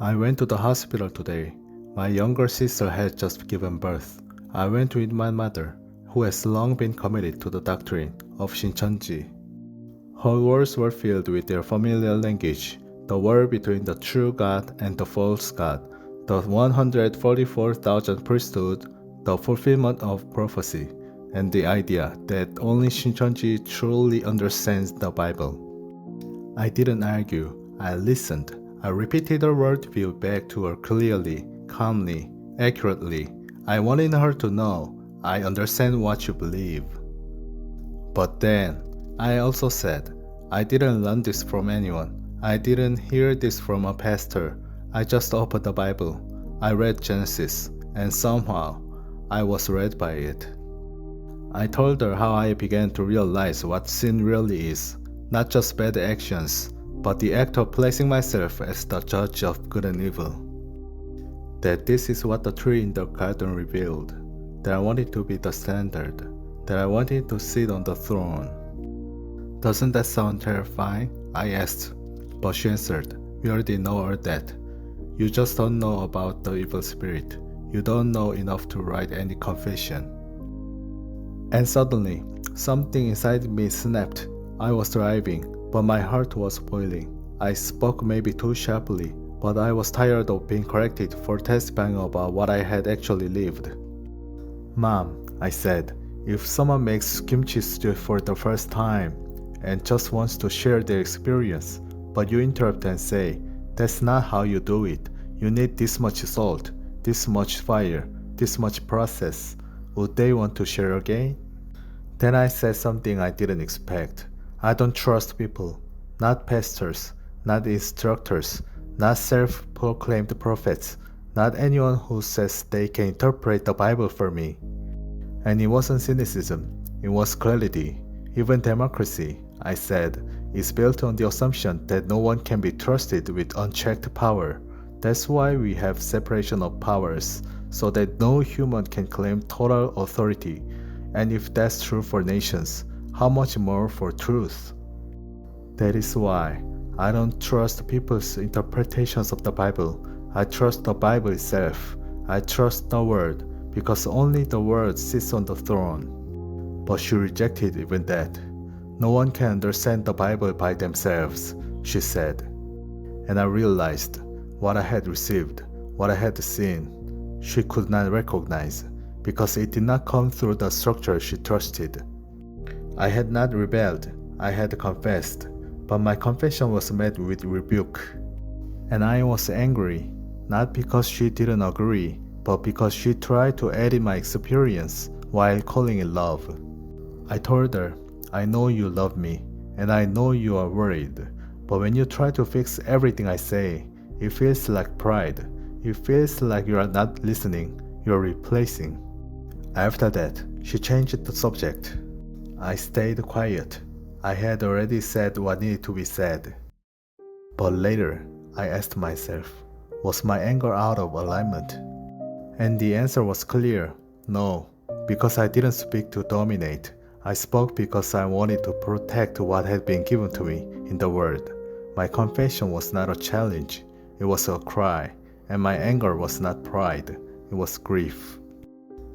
I went to the hospital today. My younger sister had just given birth. I went with my mother, who has long been committed to the doctrine of Shincheonji. Her words were filled with their familiar language, the war between the true God and the false God, the 144,000 priesthood, the fulfillment of prophecy, and the idea that only Shincheonji truly understands the Bible. I didn't argue. I listened. I repeated her worldview back to her clearly, calmly, accurately. I wanted her to know, I understand what you believe. But then, I also said, I didn't learn this from anyone. I didn't hear this from a pastor. I just opened the Bible. I read Genesis, and somehow, I was read by it. I told her how I began to realize what sin really is, not just bad actions, but the act of placing myself as the judge of good and evil. That this is what the tree in the garden revealed, that I wanted to be the standard, that I wanted to sit on the throne. Doesn't that sound terrifying? I asked, but she answered, we already know all that. You just don't know about the evil spirit. You don't know enough to write any confession. And suddenly, something inside me snapped. I was driving, but my heart was boiling. I spoke maybe too sharply, but I was tired of being corrected for testifying about what I had actually lived. Mom, I said, if someone makes kimchi stew for the first time and just wants to share their experience, but you interrupt and say, that's not how you do it. You need this much salt, this much fire, this much process. Would they want to share again? Then I said something I didn't expect. I don't trust people, not pastors, not instructors, not self-proclaimed prophets, not anyone who says they can interpret the Bible for me. And it wasn't cynicism, it was clarity. Even democracy, I said, is built on the assumption that no one can be trusted with unchecked power. That's why we have separation of powers, so that no human can claim total authority. And if that's true for nations, how much more for truth? That is why I don't trust people's interpretations of the Bible. I trust the Bible itself. I trust the Word, because only the Word sits on the throne. But she rejected even that. No one can understand the Bible by themselves, she said. And I realized what I had received, what I had seen, she could not recognize, because it did not come through the structure she trusted. I had not rebelled, I had confessed, but my confession was met with rebuke. And I was angry, not because she didn't agree, but because she tried to edit my experience while calling it love. I told her, I know you love me, and I know you are worried, but when you try to fix everything I say, it feels like pride. It feels like you are not listening, you are replacing. After that, she changed the subject. I stayed quiet. I had already said what needed to be said. But later, I asked myself, was my anger out of alignment? And the answer was clear, no, because I didn't speak to dominate. I spoke because I wanted to protect what had been given to me in the Word. My confession was not a challenge, it was a cry, and my anger was not pride, it was grief.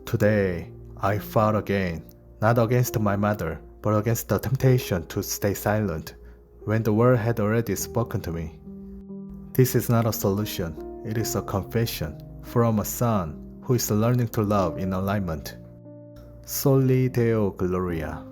Today, I fought again, not against my mother, but against the temptation to stay silent, when the Word had already spoken to me. This is not a solution, it is a confession from a son who is learning to love in alignment. Soli Deo Gloria.